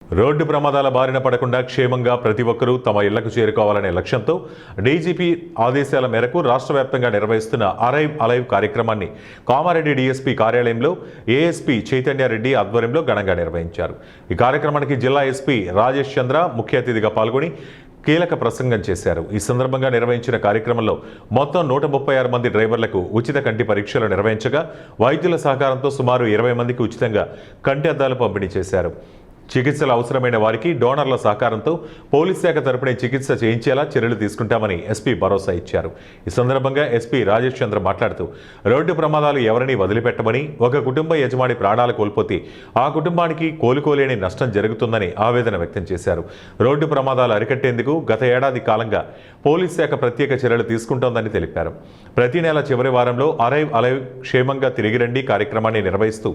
Road ప్రమాదాల బారిన పడకుండా క్షేమంగా ప్రతి ఒక్కరూ తమ ఇళ్లకు చేరుకోవాలనే లక్ష్యంతో డీజీపీ ఆదేశాల మేరకు రాష్ట్ర వ్యాప్తంగా నిర్వహిస్తున్న అరైవ్ అలైవ్ కార్యక్రమాన్ని కామారెడ్డి డీఎస్పీ కార్యాలయంలో ఏఎస్పీ చైతన్యారెడ్డి ఆధ్వర్యంలో ఘనంగా నిర్వహించారు. ఈ కార్యక్రమానికి జిల్లా ఎస్పీ రాజేష్ చంద్ర ముఖ్య అతిథిగా పాల్గొని కీలక ప్రసంగం చేశారు. ఈ సందర్భంగా నిర్వహించిన కార్యక్రమంలో మొత్తం 136 మంది డ్రైవర్లకు ఉచిత కంటి పరీక్షలు నిర్వహించగా వైద్యుల సహకారంతో సుమారు 20 మందికి ఉచితంగా కంటి అద్దాలు పంపిణీ చేశారు. చికిత్సలు అవసరమైన వారికి డోనర్ల సహకారంతో పోలీస్ శాఖ తరపున చికిత్స చేయించేలా చర్యలు తీసుకుంటామని ఎస్పీ భరోసా ఇచ్చారు. ఈ సందర్భంగా ఎస్పీ రాజేష్ చంద్ర మాట్లాడుతూ రోడ్డు ప్రమాదాలు ఎవరిని వదిలిపెట్టమని, ఒక కుటుంబ యజమాని ప్రాణాలు కోల్పోతే ఆ కుటుంబానికి కోలుకోలేని నష్టం జరుగుతుందని ఆవేదన వ్యక్తం చేశారు. రోడ్డు ప్రమాదాలు అరికట్టేందుకు గత ఏడాది కాలంగా పోలీస్ శాఖ ప్రత్యేక చర్యలు తీసుకుంటోందని తెలిపారు. ప్రతి నెల చివరి వారంలో అరైవ్ అలైవ్ క్షేమంగా తిరిగిరండి కార్యక్రమాన్ని నిర్వహిస్తూ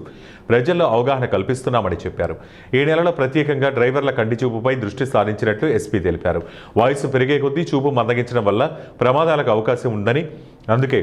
ప్రజల్లో అవగాహన కల్పిస్తున్నామని చెప్పారు. ఈ నెలలో ప్రత్యేకంగా డ్రైవర్ల కంటి చూపుపై దృష్టి సారించినట్లు ఎస్పీ తెలిపారు. వయసు పెరిగే కొద్దీ చూపు మందగించడం వల్ల ప్రమాదాలకు అవకాశం ఉందని, అందుకే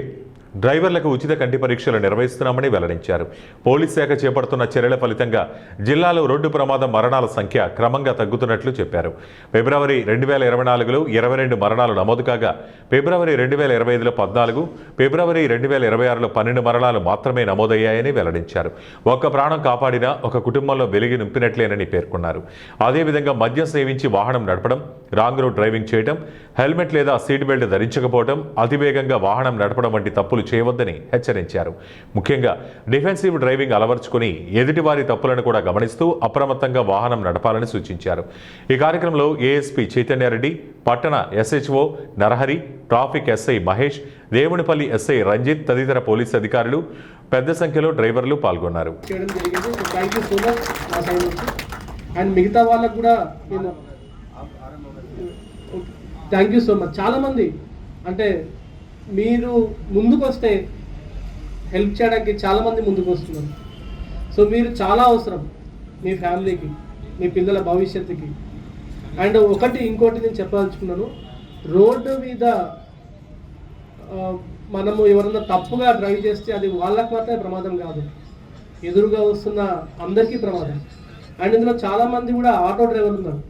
డ్రైవర్లకు ఉచిత కంటి పరీక్షలు నిర్వహిస్తున్నామని వెల్లడించారు. పోలీస్ శాఖ చేపడుతున్న చర్యల ఫలితంగా జిల్లాలో రోడ్డు ప్రమాద మరణాల సంఖ్య క్రమంగా తగ్గుతున్నట్లు చెప్పారు. ఫిబ్రవరి 2024లో 22 మరణాలు నమోదు కాగా ఫిబ్రవరి 2025లో 14, ఫిబ్రవరి 2026లో 12 మరణాలు మాత్రమే నమోదయ్యాయని వెల్లడించారు. ఒక్క ప్రాణం కాపాడినా ఒక కుటుంబంలో వెలిగి నింపినట్లేనని పేర్కొన్నారు. అదేవిధంగా మద్యం సేవించి వాహనం నడపడం, రాంగ్ రోడ్ డ్రైవింగ్ చేయడం, హెల్మెట్ లేదా సీట్ బెల్ట్ ధరించకపోవడం, అతివేగంగా వాహనం నడపడం వంటి తప్పులు చేయవద్దని హెచ్చరించారు. ముఖ్యంగా డిఫెన్సివ్ డ్రైవింగ్ అలవర్చుకుని ఎదుటివారి తప్పులను కూడా గమనిస్తూ అప్రమత్తంగా వాహనం నడపాలని సూచించారు. ఈ కార్యక్రమంలో ఏఎస్పీ చైతన్యారెడ్డి, పట్టణ SHO Narahari, traffic SI Mahesh, Devunipalli SI Ranjith తదితర పోలీసు అధికారులు పెద్ద సంఖ్యలో డ్రైవర్లు పాల్గొన్నారు. మిగతా వాళ్ళకు కూడా థ్యాంక్ యూ సో మచ్. చాలామంది అంటే మీరు ముందుకు వస్తే హెల్ప్ చేయడానికి చాలామంది ముందుకు వస్తున్నారు. సో మీరు చాలా అవసరం మీ ఫ్యామిలీకి, మీ పిల్లల భవిష్యత్తుకి. అండ్ ఇంకోటి నేను చెప్పదలుచుకున్నాను, రోడ్డు మీద మనము ఎవరన్నా తప్పుగా డ్రైవ్ చేస్తే అది వాళ్ళకి మాత్రమే ప్రమాదం కాదు, ఎదురుగా వస్తున్న అందరికీ ప్రమాదం. అండ్ ఇందులో చాలామంది కూడా ఆటో డ్రైవర్లు ఉన్నారు.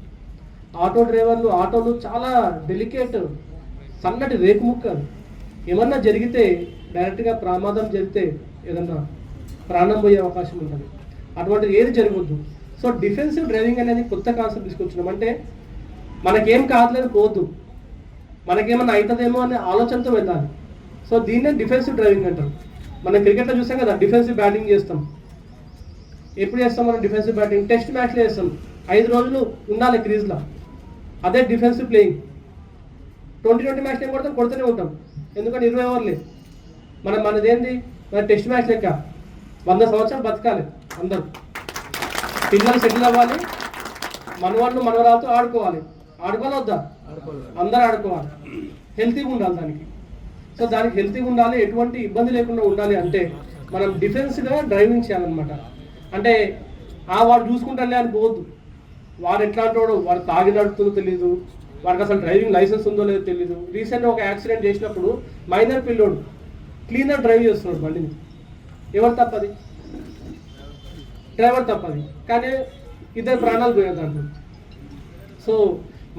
ఆటోలు చాలా డెలికేట్, సన్నటి రేకు ముక్క. ఏమన్నా జరిగితే డైరెక్ట్గా ప్రమాదం జరిగితే ఏదన్నా ప్రాణం పోయే అవకాశం ఉంటుంది. అటువంటిది ఏది జరగవద్దు. సో డిఫెన్సివ్ డ్రైవింగ్ అనేది కొత్త కాన్సెప్ట్ తీసుకొచ్చినాం. అంటే మనకేం కాదులేదు పోవద్దు, మనకేమన్నా అవుతుందేమో అనే ఆలోచనతో వెళ్ళాలి. సో దీన్నే డిఫెన్సివ్ డ్రైవింగ్ అంటారు. మనం క్రికెట్లో చూసాం కదా, డిఫెన్సివ్ బ్యాటింగ్ చేస్తాం. ఎప్పుడు చేస్తాం మనం డిఫెన్సివ్ బ్యాటింగ్? టెస్ట్ మ్యాచ్లో చేస్తాం. 5 రోజులు ఉండాలి క్రీజ్లో. అదే డిఫెన్సివ్ ప్లేయింగ్. 20 మ్యాచ్లు ఏం కొడుతూనే ఉంటాం, ఎందుకంటే 20 ఓవర్లే. మనదేంది, మన టెస్ట్ మ్యాచ్ లెక్క 100 సంవత్సరాలు బతకాలి. అందరూ పిల్లలు సెటిల్ అవ్వాలి, మనవరాలతో ఆడుకోవాలి వద్దా? అందరూ ఆడుకోవాలి, హెల్తీగా ఉండాలి దానికి. సో దానికి హెల్తీగా ఉండాలి, ఎటువంటి ఇబ్బంది లేకుండా ఉండాలి అంటే మనం డిఫెన్స్గా డ్రైవింగ్ చేయాలన్నమాట. అంటే వాడు చూసుకుంటానే అని పోవద్దు. వాడు ఎట్లాంటి వాడు, వాడు తాగి నడుపుతుందో తెలీదు, వాడికి అసలు డ్రైవింగ్ లైసెన్స్ ఉందో లేదో తెలీదు. రీసెంట్గా ఒక యాక్సిడెంట్ చేసినప్పుడు మైనర్ పిల్లోడు క్లీనర్ డ్రైవ్ చేస్తున్నాడు బండిని. ఎవరు తప్పది? డ్రైవర్ తప్పది, కానీ 2 ప్రాణాలు పోయారు దాంట్లో. సో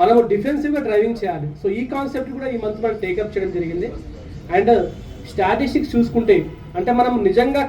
మనము డిఫెన్సివ్గా డ్రైవింగ్ చేయాలి. సో ఈ కాన్సెప్ట్ కూడా ఈ మంత్ మనం టేకప్ చేయడం జరిగింది. అండ్ స్టాటిస్టిక్స్ చూసుకుంటే అంటే మనం నిజంగా